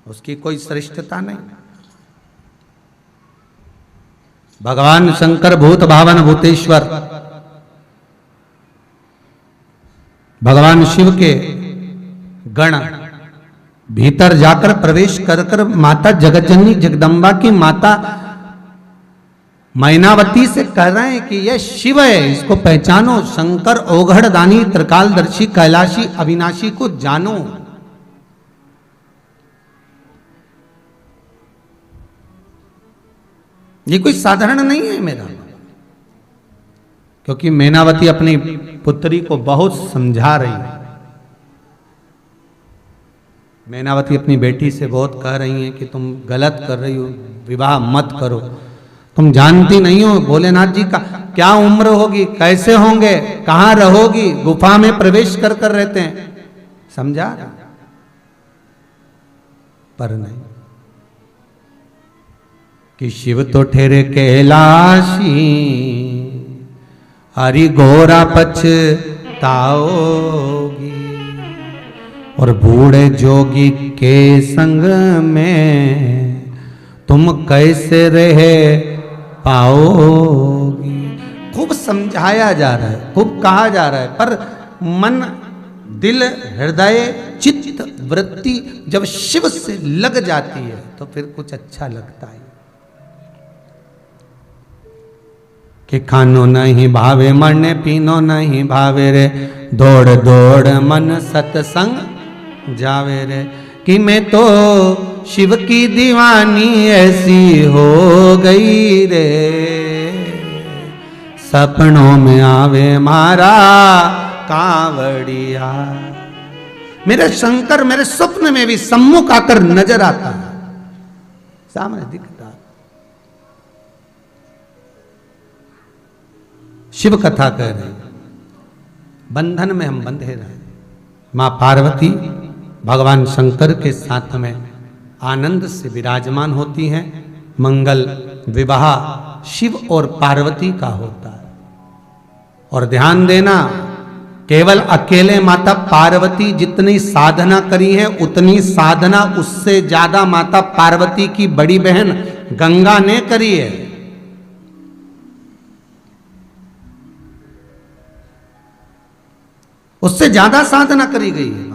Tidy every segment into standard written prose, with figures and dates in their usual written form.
उसकी कोई श्रेष्ठता नहीं। भगवान शंकर भूत भावन भूतेश्वर, भगवान शिव के गण भीतर जाकर प्रवेश कर कर माता जगतजननी जगदम्बा की माता मैनावती से कह रहे हैं कि यह शिव है, इसको पहचानो। शंकर ओघड़ दानी त्रिकालदर्शी कैलाशी अविनाशी को जानो। ये कोई साधारण नहीं है मेरा, क्योंकि मैनावती अपनी पुत्री को बहुत समझा रही है। मैनावती अपनी बेटी से बहुत कह रही है कि तुम गलत कर रही हो, विवाह मत करो, तुम जानती नहीं हो भोलेनाथ जी का क्या उम्र होगी, कैसे होंगे, कहां रहोगी, गुफा में प्रवेश कर कर रहते हैं, समझा। पर नहीं, कि शिव तो ठहरे कैलाशी, हरि घोरा पछताओगी, और बूढ़े जोगी के संग में तुम कैसे रहे पाओगी। खूब समझाया जा रहा है, खूब कहा जा रहा है, पर मन, दिल, हृदय, चित्त, वृत्ति जब शिव से लग जाती है तो फिर कुछ अच्छा लगता है। कि खानो नहीं भावे, मरने पीनो नहीं भावे रे, दौड़ दौड़ मन सत्संग जावे रे। कि मैं तो शिव की दीवानी ऐसी हो गई रे, सपनों में आवे मारा कांवड़िया। मेरे शंकर मेरे स्वप्न में भी सम्मुख आकर नजर आता है, सामने दिखता। शिव कथा कह रहे, बंधन में हम बंधे रहे। मां पार्वती भगवान शंकर के साथ में आनंद से विराजमान होती हैं। मंगल विवाह शिव और पार्वती का होता है। और ध्यान देना, केवल अकेले माता पार्वती जितनी साधना करी है, उतनी साधना उससे ज्यादा माता पार्वती की बड़ी बहन गंगा ने करी है। उससे ज्यादा साधना करी गई है।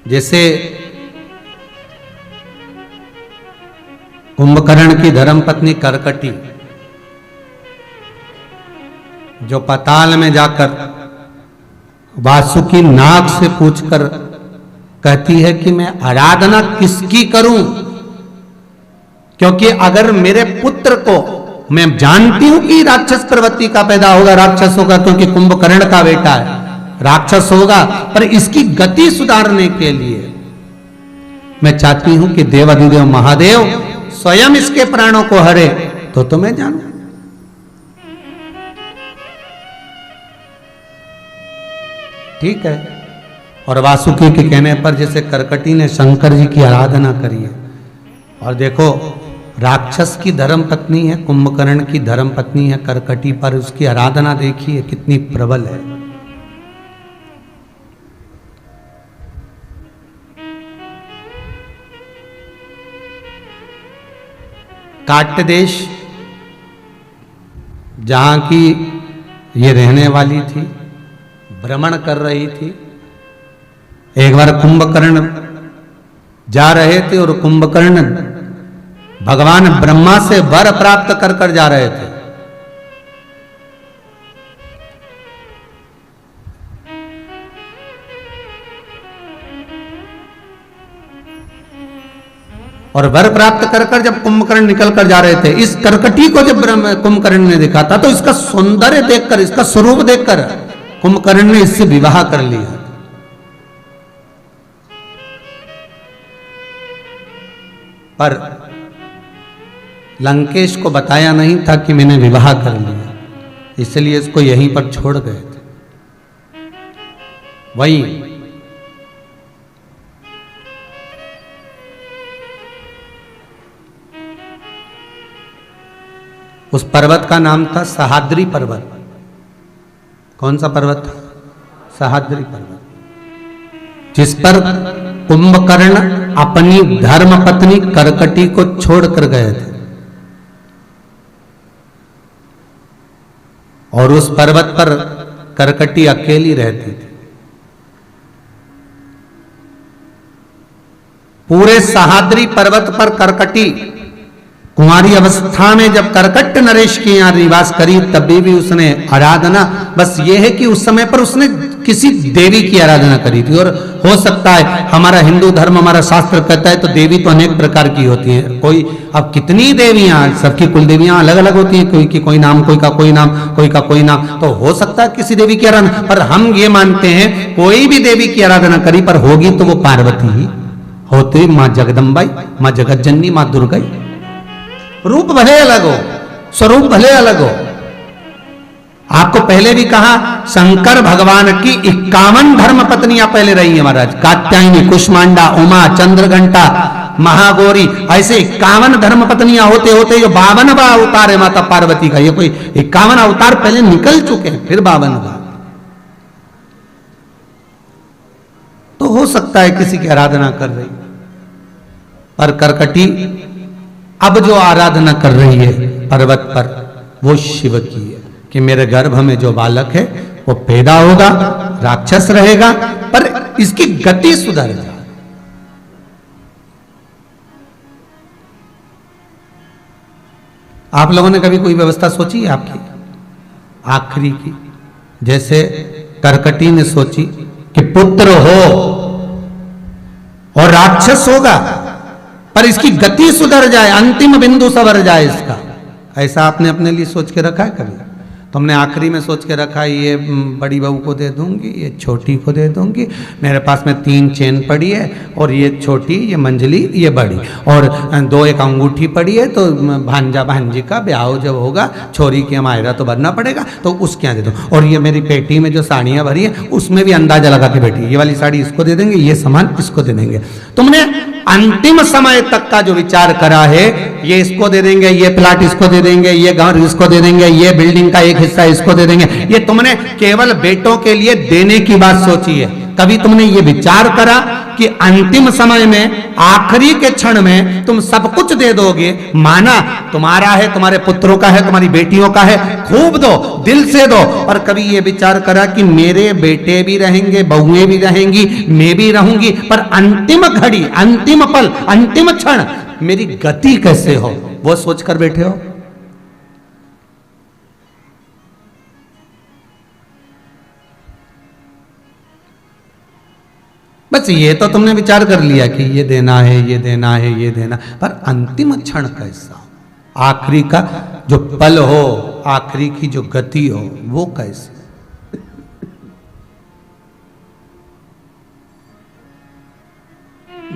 जैसे कुंभकर्ण की धर्मपत्नी करकटी, जो पाताल में जाकर वासुकी नाग से पूछकर कहती है कि मैं आराधना किसकी करूं, क्योंकि अगर मेरे पुत्र को, मैं जानती हूं कि राक्षस प्रवृत्ति का पैदा होगा, राक्षस होगा, क्योंकि कुंभकर्ण का बेटा है, राक्षस होगा, पर इसकी गति सुधारने के लिए मैं चाहती हूं कि देवाधिदेव महादेव स्वयं इसके प्राणों को हरे, तो मैं जानू। ठीक है। और वासुकी के कहने पर जैसे करकटी ने शंकर जी की आराधना करी है। और देखो, राक्षस की धर्म पत्नी है, कुंभकर्ण की धर्म पत्नी है करकटी, पर उसकी आराधना देखिए कितनी प्रबल है। काट्य देश जहां की ये रहने वाली थी, भ्रमण कर रही थी। एक बार कुंभकर्ण जा रहे थे और कुंभकर्ण भगवान ब्रह्मा से वर प्राप्त कर कर जा रहे थे। और वर प्राप्त कर कर जब कुंभकर्ण निकल कर जा रहे थे, इस करकटी को जब कुंभकर्ण ने देखा था तो इसका सौंदर्य देखकर, इसका स्वरूप देखकर कुंभकर्ण ने इससे विवाह कर लिया। पर लंकेश को बताया नहीं था कि मैंने विवाह कर लिया, इसलिए इसको यहीं पर छोड़ गए थे। वही उस पर्वत का नाम था सहाद्री पर्वत। कौन सा पर्वत था? सहाद्री पर्वत, जिस पर कुंभकर्ण अपनी धर्म पत्नी करकटी को छोड़कर गए थे। और उस पर्वत पर करकटी अकेली रहती थी। पूरे सहाद्री पर्वत पर करकटी कुंवारी अवस्था में जब करकट नरेश के यहां निवास करी, तभी भी उसने आराधना, बस ये है कि उस समय पर उसने किसी देवी की आराधना करी थी। और हो सकता है, हमारा हिंदू धर्म, हमारा शास्त्र कहता है तो देवी तो अनेक प्रकार की होती है। कोई, अब कितनी देवियां, सबकी कुल देवियां अलग अलग होती हैं, कोई की कोई नाम, कोई का कोई नाम, कोई का कोई नाम, तो हो सकता है किसी देवी की आराधना। पर हम ये मानते हैं कोई भी देवी की आराधना करी, पर होगी तो वो पार्वती ही होती, मां जगदम्बाई, मां जगत जननी, मां दुर्गा। रूप भले अलग हो, स्वरूप भले अलग हो। आपको पहले भी कहा, शंकर भगवान की 51 धर्म पत्नियां पहले रही है महाराज। कात्यायनी, कुष्मांडा, उमा, चंद्रघंटा, महागौरी, ऐसे 51 धर्म पत्नियां होते होते जो 52वां अवतार है माता पार्वती का। ये कोई 51 अवतार पहले निकल चुके हैं, फिर 52वां। तो हो सकता है किसी की आराधना कर रही, पर करकटी अब जो आराधना कर रही है पर्वत पर, वो शिव की है कि मेरे गर्भ में जो बालक है वो पैदा होगा, राक्षस रहेगा, पर इसकी गति सुधर जाए। आप लोगों ने कभी कोई व्यवस्था सोची है आपकी आखिरी की? जैसे करकटी ने सोची कि पुत्र हो और राक्षस होगा, पर इसकी गति सुधर जाए, अंतिम बिंदु सवर जाए इसका। ऐसा आपने अपने लिए सोच के रखा है कभी? तुमने आखिरी में सोच के रखा है, ये बड़ी बहू को दे दूंगी, ये छोटी को दे दूंगी, मेरे पास में 3 चेन पड़ी है, और ये छोटी, ये मंजली, ये बड़ी, और 2 एक अंगूठी पड़ी है, तो भांजा भांजी का ब्याह जब होगा, छोरी की मायरा तो भरना पड़ेगा, तो उसके यहाँ दे दो। और ये मेरी पेटी में जो साड़ियाँ भरी है, उसमें भी अंदाजा लगा के बैठी, ये वाली साड़ी इसको दे देंगे, ये सामान इसको दे देंगे। तुमने अंतिम समय तक का जो विचार करा है, ये इसको दे देंगे, ये प्लाट इसको दे देंगे, ये घर इसको दे देंगे, ये बिल्डिंग का एक हिस्सा इसको दे देंगे, ये तुमने केवल बेटों के लिए देने की बात सोची है। कभी तुमने ये विचार करा कि अंतिम समय में, आखिरी के क्षण में तुम सब कुछ दे दोगे? माना तुम्हारा है, तुम्हारे पुत्रों का है, तुम्हारी बेटियों का है, खूब दो, दिल से दो। और कभी ये विचार करा कि मेरे बेटे भी रहेंगे, बहुएं भी रहेंगी, मैं भी रहूंगी, पर अंतिम घड़ी, अंतिम पल, अंतिम क्षण मेरी गति कैसे हो, वो सोचकर बैठे हो? बस ये तो तुमने विचार कर लिया कि ये देना है, ये देना है, ये देना, पर अंतिम क्षण कैसा, आखिरी का जो पल हो, आखिरी की जो गति हो, वो कैसे?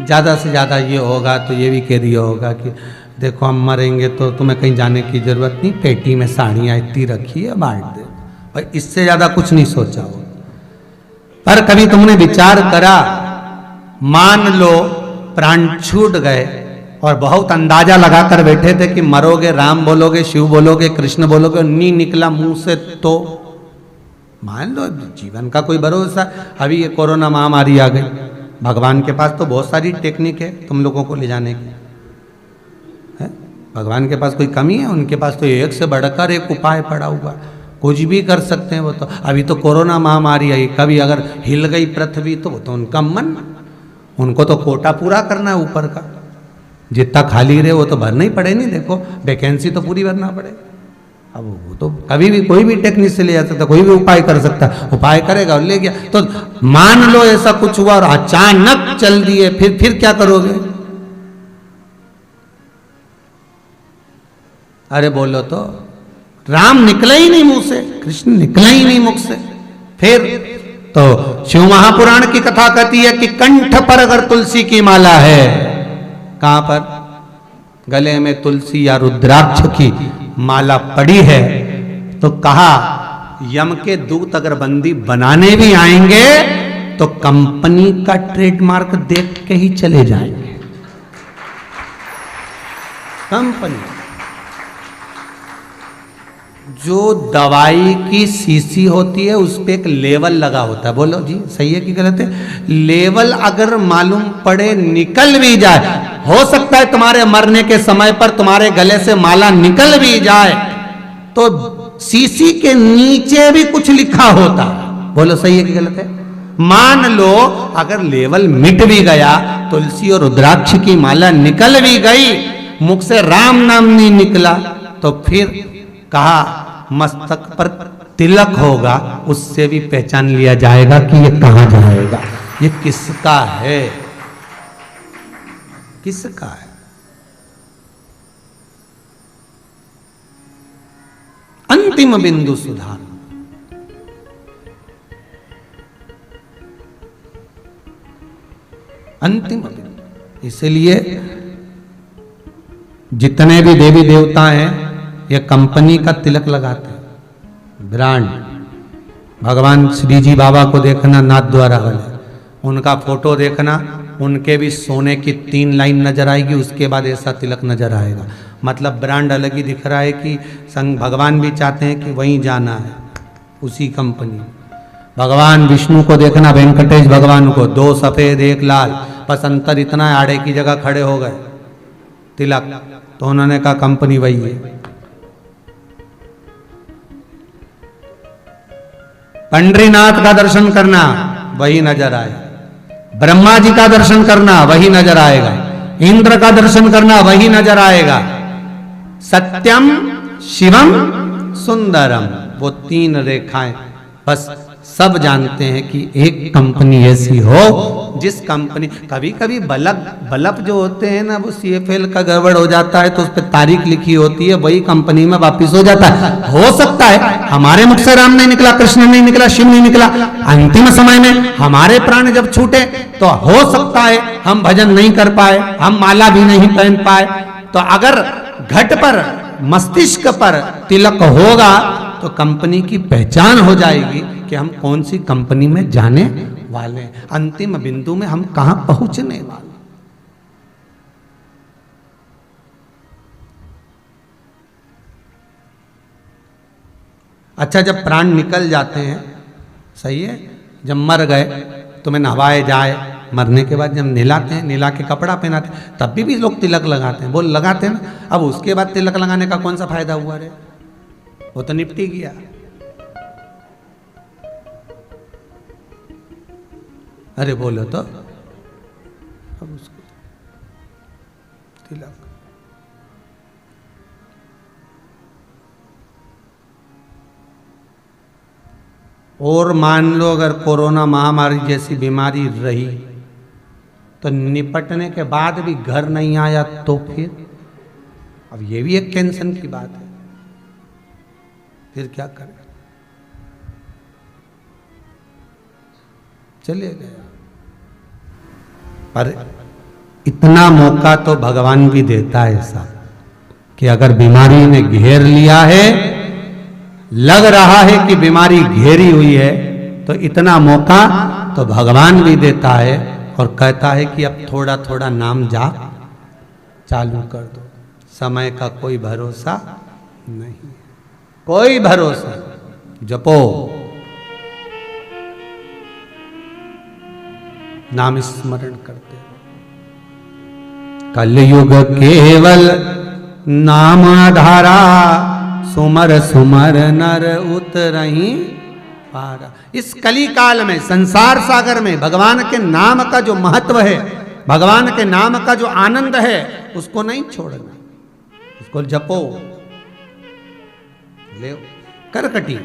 ज्यादा से ज्यादा ये होगा तो ये भी कह दिया होगा कि देखो हम मरेंगे तो तुम्हें कहीं जाने की जरूरत नहीं, पेटी में साड़ियां इतनी रखी है, बांट दे भाई। इससे ज्यादा कुछ नहीं सोचा हो। पर कभी तुमने विचार करा, मान लो प्राण छूट गए और बहुत अंदाजा लगाकर बैठे थे कि मरोगे, राम बोलोगे, शिव बोलोगे, कृष्ण बोलोगे, नहीं निकला मुंह से, तो मान लो जीवन का कोई भरोसा। अभी ये कोरोना महामारी आ गई, भगवान के पास तो बहुत सारी टेक्निक है तुम लोगों को ले जाने की है। भगवान के पास कोई कमी है? उनके पास तो एक से बढ़कर एक उपाय पड़ा हुआ, कुछ भी कर सकते हैं वो तो। अभी तो कोरोना महामारी आई, कभी अगर हिल गई पृथ्वी तो वो तो उनका मन, उनको तो कोटा पूरा करना है ऊपर का, जितना खाली रहे वो तो भरना ही पड़े। नहीं देखो, वैकेंसी तो पूरी भरना पड़े। अब वो तो कभी भी कोई भी टेक्निक से ले जा सकता, कोई भी उपाय कर सकता, उपाय करेगा और ले गया। तो मान लो ऐसा कुछ हुआ और अचानक चल दिए, फिर क्या करोगे? अरे बोलो तो, राम निकला ही नहीं मुंह से, कृष्ण निकला ही नहीं मुख से। फिर तो शिव महापुराण की कथा कहती है कि कंठ पर अगर तुलसी की माला है, कहां पर? गले में तुलसी या रुद्राक्ष की माला पड़ी है, तो कहा यम के दूत अगर बंदी बनाने भी आएंगे तो कंपनी का ट्रेडमार्क देख के ही चले जाएंगे। 'कंपनी' जो दवाई की शीशी होती है उस पे एक लेवल लगा होता है। बोलो जी सही है कि गलत है? लेवल अगर मालूम पड़े निकल भी जाए, हो सकता है तुम्हारे मरने के समय पर तुम्हारे गले से माला निकल भी जाए, तो शीशी के नीचे भी कुछ लिखा होता। बोलो सही है कि गलत है? मान लो अगर लेवल मिट भी गया, तुलसी और रुद्राक्ष की माला निकल भी गई, मुख से राम नाम नहीं निकला, तो फिर कहा मस्तक पर तिलक होगा, उससे भी पहचान लिया जाएगा कि ये कहां जाएगा, ये किसका है, किसका है। अंतिम बिंदु सुधार। अंतिम बिंदु। इसलिए जितने भी देवी देवता हैं ये कंपनी का तिलक लगाते हैं, ब्रांड। भगवान श्री जी बाबा को देखना नाथ द्वारा वाले, उनका फोटो देखना, उनके भी सोने की 3 लाइन नजर आएगी, उसके बाद ऐसा तिलक नजर आएगा। मतलब ब्रांड अलग ही दिख रहा है कि संग भगवान भी चाहते हैं कि वहीं जाना है, उसी कंपनी। भगवान विष्णु को देखना, वेंकटेश भगवान को 2 सफेद 1 लाल, बस अंतर इतना है आड़े की जगह खड़े हो गए तिलक, तो उन्होंने कहा कंपनी वही है। पंडरीनाथ का दर्शन करना वही नजर आए, ब्रह्मा जी का दर्शन करना वही नजर आएगा, इंद्र का दर्शन करना वही नजर आएगा। सत्यम शिवम सुंदरम, वो 3 रेखाएं बस सब जानते हैं कि एक कंपनी ऐसी हो जिस कंपनी, कभी कभी बल्ब जो होते हैं ना वो CFL का गड़बड़ हो जाता है तो उस पर तारीख लिखी होती है, वही कंपनी में वापिस हो जाता है। हो सकता है हमारे मुख से राम नहीं निकला, कृष्ण नहीं निकला, शिव नहीं निकला, अंतिम समय में हमारे प्राण जब छूटे तो हो सकता है हम भजन नहीं कर पाए, हम माला भी नहीं पहन पाए। तो अगर घट पर मस्तिष्क पर तिलक होगा तो कंपनी की पहचान हो जाएगी कि हम कौन सी कंपनी में जाने वाले, अंतिम बिंदु में हम कहां पहुंचने वाले। अच्छा, जब प्राण निकल जाते हैं, सही है, जब मर गए तुम्हें नहवाए जाए, मरने के बाद जब नहलाते हैं, नहला के कपड़ा पहनाते हैं, तब भी लोग तिलक लगाते हैं। बोल लगाते हैं ना। अब उसके बाद तिलक लगाने का कौन सा फायदा हुआ रे? वो तो निपटी गया। अरे बोलो तो, अब उसको तिलक। और मान लो अगर कोरोना महामारी जैसी बीमारी रही तो निपटने के बाद भी घर नहीं आया तो फिर, अब ये भी एक टेंशन की बात है, फिर क्या करें? चले गया। पर इतना मौका तो भगवान भी देता है ऐसा कि अगर बीमारी ने घेर लिया है, लग रहा है कि बीमारी घेरी हुई है, तो इतना मौका तो भगवान भी देता है और कहता है कि अब थोड़ा थोड़ा नाम जाप चालू कर दो। समय का कोई भरोसा नहीं, कोई भरोसा। जपो, नाम स्मरण करते। कलयुग केवल नाम आधारा, सुमर सुमर नर उतरहीं पारा। इस कली काल में, संसार सागर में भगवान के नाम का जो महत्व है, भगवान के नाम का जो आनंद है, उसको नहीं छोड़ना, उसको जपो। ले करकटी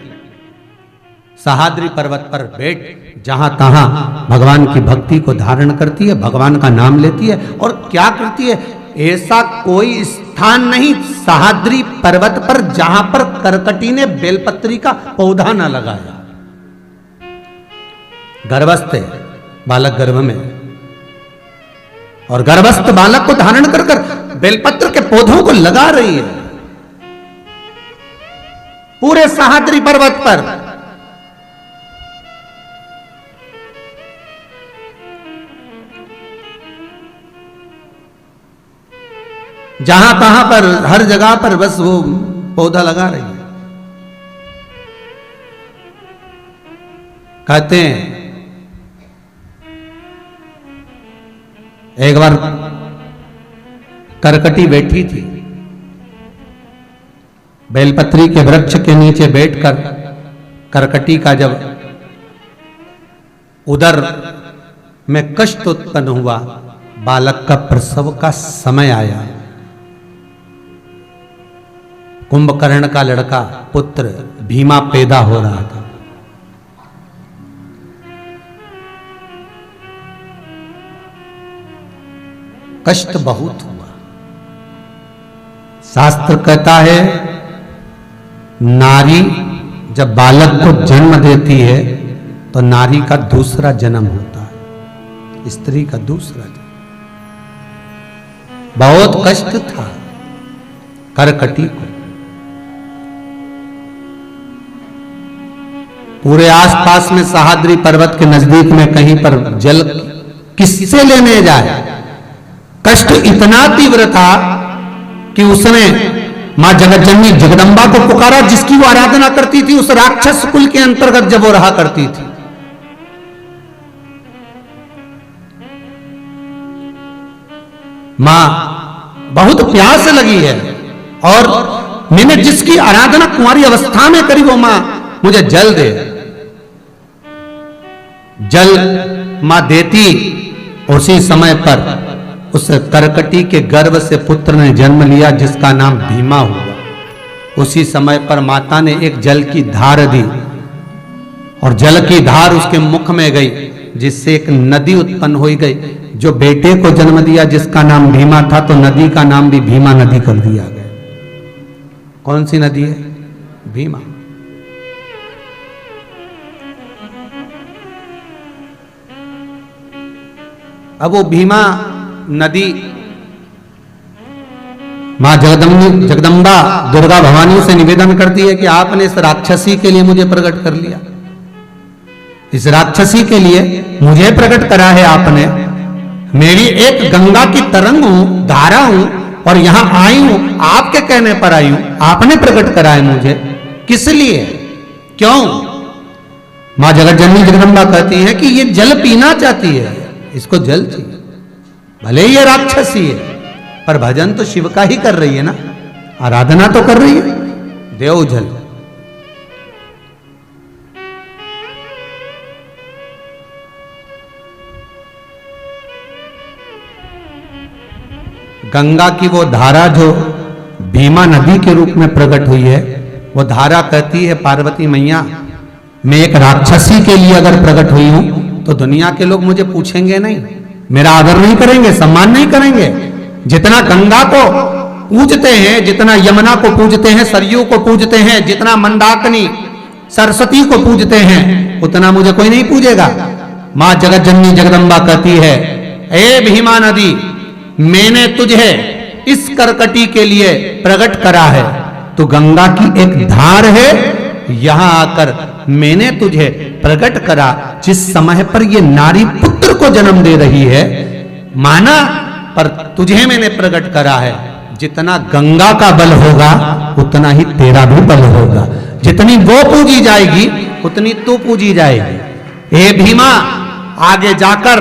सहाद्री पर्वत पर बैठ, जहां तहां भगवान की भक्ति को धारण करती है, भगवान का नाम लेती है। और क्या करती है? ऐसा कोई स्थान नहीं सहाद्री पर्वत पर जहां पर करकटी ने बेलपत्री का पौधा न लगाया। गर्भस्थ है बालक गर्भ में, और गर्भस्थ बालक को धारण कर कर बेलपत्र के पौधों को लगा रही है पूरे सहाद्री पर्वत पर। जहां तहां पर, हर जगह पर बस वो पौधा लगा रही है। कहते हैं एक बार करकटी बैठी थी, बेलपत्री के वृक्ष के नीचे बैठकर करकटी का जब उदर में कष्ट उत्पन्न हुआ, बालक का प्रसव का समय आया। कुंभकर्ण का लड़का पुत्र भीमा पैदा हो रहा था। कष्ट बहुत हुआ। शास्त्र कहता है नारी जब बालक को जन्म देती है तो नारी का दूसरा जन्म होता है, स्त्री का दूसरा जन्म। बहुत कष्ट था करकटी को। पूरे आसपास में सहाद्री पर्वत के नजदीक में कहीं पर जल किससे लेने जाए। कष्ट इतना तीव्र था कि उसने मां जगतजननी जगदंबा को पुकारा, जिसकी वो आराधना करती थी, उस राक्षस कुल के अंतर्गत जब वो रहा करती थी। मां बहुत प्यास लगी है और मैंने जिसकी आराधना कुंवारी अवस्था में करी वो मां मुझे जल दे। जल मां देती, उसी समय पर उस करकटी के गर्भ से पुत्र ने जन्म लिया जिसका नाम भीमा हुआ। उसी समय पर माता ने एक जल की धार दी और जल की धार उसके मुख में गई, जिससे एक नदी उत्पन्न हो गई। जो बेटे को जन्म दिया जिसका नाम भीमा था, तो नदी का नाम भी भीमा नदी कर दिया गया। कौन सी नदी है? भीमा। अब वो भीमा नदी मां जगदंबा दुर्गा भवानी से निवेदन करती है कि आपने इस राक्षसी के लिए मुझे प्रकट कर लिया, इस राक्षसी के लिए मुझे प्रकट करा है आपने। मेरी एक गंगा की तरंग हूं, धारा हूं और यहां आई हूं, आपके कहने पर आई हूं, आपने प्रकट करा है मुझे। किस लिए? क्यों? मां जगतजननी जगदंबा कहती है कि ये जल पीना चाहती है, इसको जल चाहिए। भले ही ये राक्षसी है पर भजन तो शिव का ही कर रही है ना, आराधना तो कर रही है। देव जल। गंगा की वो धारा जो भीमा नदी के रूप में प्रकट हुई है, वो धारा कहती है पार्वती मैया, मैं एक राक्षसी के लिए अगर प्रकट हुई हूं तो दुनिया के लोग मुझे पूछेंगे नहीं, मेरा आदर नहीं करेंगे, सम्मान नहीं करेंगे। जितना गंगा को पूजते हैं, जितना यमुना को पूजते हैं, सरयू को पूजते हैं, जितना मंदाकिनी सरस्वती को पूजते हैं, उतना मुझे कोई नहीं पूजेगा। मां जगतजननी जगदंबा कहती है, ए भीमा नदी, मैंने तुझे इस करकटी के लिए प्रकट करा है। तो गंगा की एक धार है, यहां आकर मैंने तुझे प्रकट करा। जिस समय पर ये नारी पुत्र को जन्म दे रही है, माना पर तुझे मैंने प्रकट करा है। जितना गंगा का बल होगा उतना ही तेरा भी बल होगा। जितनी वो पूजी जाएगी उतनी तू पूजी जाएगी। हे भीमा, आगे जाकर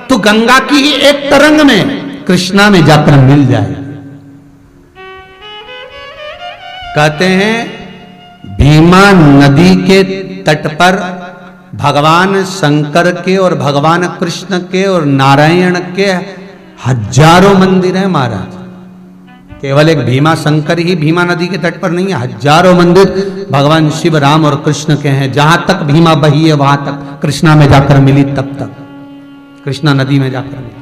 तू गंगा की ही एक तरंग में कृष्णा में जाकर मिल जाए। कहते हैं भीमा नदी के तट पर भगवान शंकर के और भगवान कृष्ण के और नारायण के हजारों मंदिर हैं महाराज। केवल एक भीमा शंकर ही भीमा नदी के तट पर नहीं है, हजारों मंदिर भगवान शिव, राम और कृष्ण के हैं। जहां तक भीमा बही है वहां तक कृष्णा में जाकर मिली, तब तक कृष्णा नदी में जाकर मिली।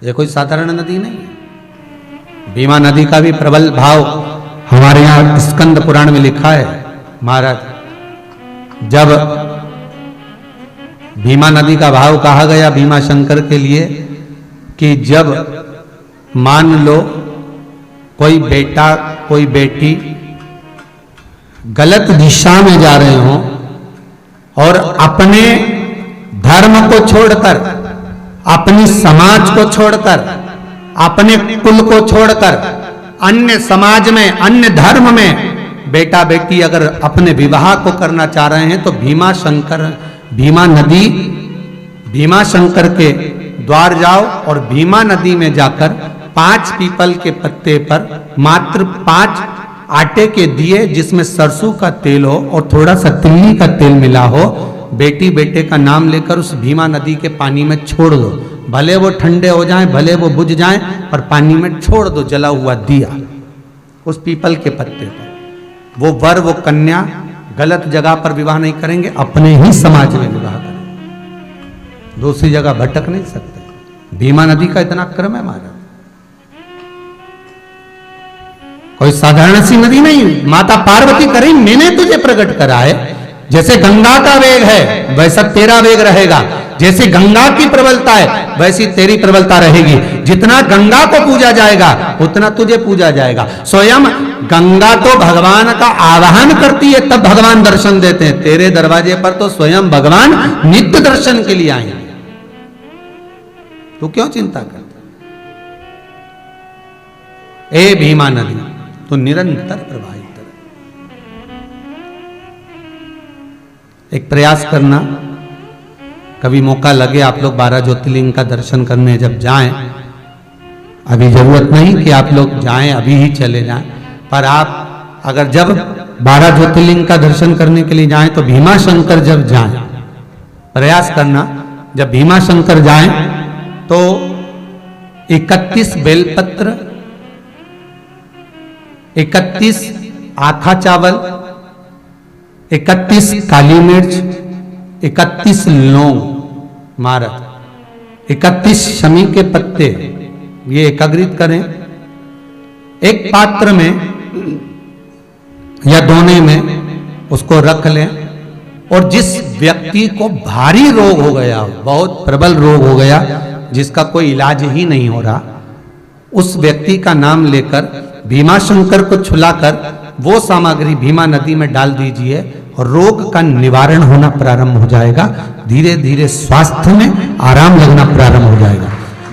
ये कोई साधारण नदी नहीं है। भीमा नदी का भी प्रबल भाव हमारे यहां स्कंद पुराण में लिखा है महाराज। जब भीमा नदी का भाव कहा गया भीमा शंकर के लिए कि जब मान लो कोई बेटा कोई बेटी गलत दिशा में जा रहे हो और अपने धर्म को छोड़कर, अपनी समाज को छोड़कर, अपने कुल को छोड़कर अन्य समाज में, अन्य धर्म में बेटा बेटी अगर अपने विवाह को करना चाह रहे हैं तो भीमा नदी भीमा शंकर के द्वार जाओ और भीमा नदी में जाकर 5 पीपल के पत्ते पर मात्र 5 आटे के दिए जिसमें सरसों का तेल हो और थोड़ा सा तिल्ली का तेल मिला हो, बेटी बेटे का नाम लेकर उस भीमा नदी के पानी में छोड़ दो। भले वो ठंडे हो जाएं, भले वो बुझ जाएं, पर पानी में छोड़ दो जला हुआ दिया उस पीपल के पत्ते पर। वो वर वो कन्या गलत जगह पर विवाह नहीं करेंगे, अपने ही समाज में विवाह करेंगे, दूसरी जगह भटक नहीं सकते। भीमा नदी का इतना क्रम है महाराज, कोई साधारण सी नदी नहीं। माता पार्वती करी मैंने तुझे प्रकट करा है, जैसे गंगा का वेग है वैसा तेरा वेग रहेगा, जैसे गंगा की प्रबलता है वैसी तेरी प्रबलता रहेगी। जितना गंगा को पूजा जाएगा उतना तुझे पूजा जाएगा। स्वयं गंगा तो भगवान का आवाहन करती है तब भगवान दर्शन देते हैं। तेरे दरवाजे पर तो स्वयं भगवान नित्य दर्शन के लिए आएंगे, तू क्यों चिंता करता? ए भीमा नदी तो निरंतर प्रवाहित रहे। एक प्रयास करना, कभी मौका लगे आप लोग 12 ज्योतिर्लिंग का दर्शन करने जब जाएं, अभी जरूरत नहीं कि आप लोग जाएं, अभी ही चले जाएं, पर आप अगर जब 12 ज्योतिर्लिंग का दर्शन करने के लिए जाएं तो भीमा शंकर जब जाएं, प्रयास करना जब भीमा शंकर जाएं तो 31 बेलपत्र, 31 आखा चावल, 31 काली मिर्च, 31 लौंग मारत, 31 शमी के पत्ते ये एकाग्रित करें। एक पात्र में या दोने में उसको रख लें और जिस व्यक्ति को भारी रोग हो गया, बहुत प्रबल रोग हो गया, जिसका कोई इलाज ही नहीं हो रहा, उस व्यक्ति का नाम लेकर भीमा शंकर को छुलाकर वो सामग्री भीमा नदी में डाल दीजिए और रोग का निवारण होना प्रारंभ हो जाएगा। धीरे धीरे स्वास्थ्य में आराम लगना प्रारंभ हो जाएगा।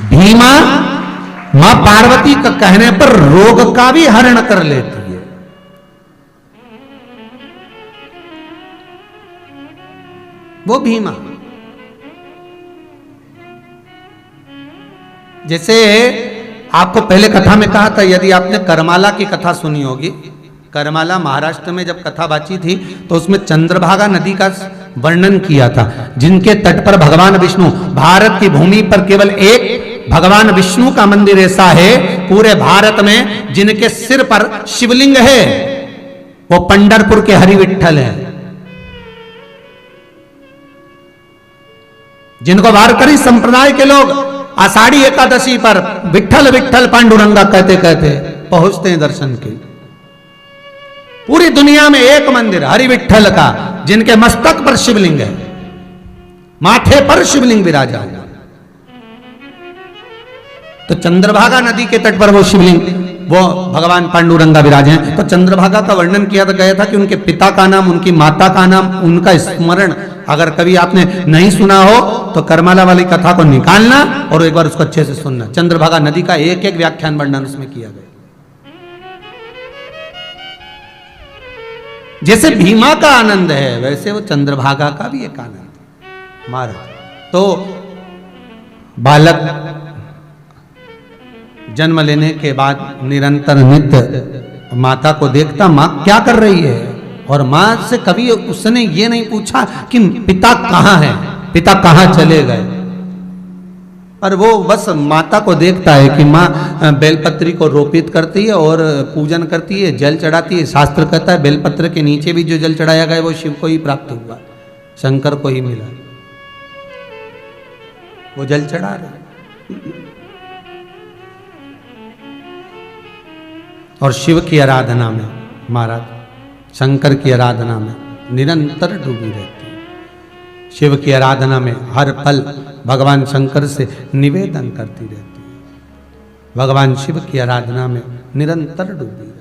भीमा मां पार्वती का कहने पर रोग का भी हरण कर लेती है। वो भीमा, जैसे आपको पहले कथा में कहा था, यदि आपने करमाला की कथा सुनी होगी, करमाला महाराष्ट्र में जब कथा बाची थी तो उसमें चंद्रभागा नदी का वर्णन किया था, जिनके तट पर भगवान विष्णु, भारत की भूमि पर केवल एक भगवान विष्णु का मंदिर ऐसा है पूरे भारत में जिनके सिर पर शिवलिंग है, वो पंढरपुर के हरि विठ्ठल है, जिनको वारकरी संप्रदाय के लोग आषाढ़ी एकादशी पर विठ्ठल विठ्ठल पांडुरंगा कहते कहते पहुंचते हैं दर्शन के। पूरी दुनिया में एक मंदिर हरि विठ्ठल का, जिनके मस्तक पर शिवलिंग है, माथे पर शिवलिंग विराजा हुआ। तो चंद्रभागा नदी के तट पर वो शिवलिंग, वो भगवान पांडुरंगा विराजे हैं। तो चंद्रभागा का वर्णन किया गया था कि उनके पिता का नाम, उनकी माता का नाम, उनका स्मरण अगर कभी आपने नहीं सुना हो तो करमाला वाली कथा को निकालना और एक बार उसको अच्छे से सुनना। चंद्रभागा नदी का एक एक व्याख्यान वर्णन उसमें किया गया। जैसे भीमा का आनंद है वैसे वो चंद्रभागा का भी एक आनंद है महाराज। तो बालक जन्म लेने के बाद निरंतर नित्य माता को देखता, माँ क्या कर रही है, और माँ से कभी उसने ये नहीं पूछा कि पिता कहाँ है, पिता कहाँ चले गए, पर वो बस माता को देखता है कि माँ बेलपत्री को रोपित करती है और पूजन करती है, जल चढ़ाती है। शास्त्र कहता है बेलपत्र के नीचे भी जो जल चढ़ाया गया वो शिव को ही प्राप्त हुआ, शंकर को ही मिला, वो जल चढ़ा रहे। और शिव की आराधना में महाराज, शंकर की आराधना में निरंतर डूबी रहती है। शिव की आराधना में हर पल भगवान शंकर से निवेदन करती रहती है। भगवान शिव की आराधना में निरंतर डूबी।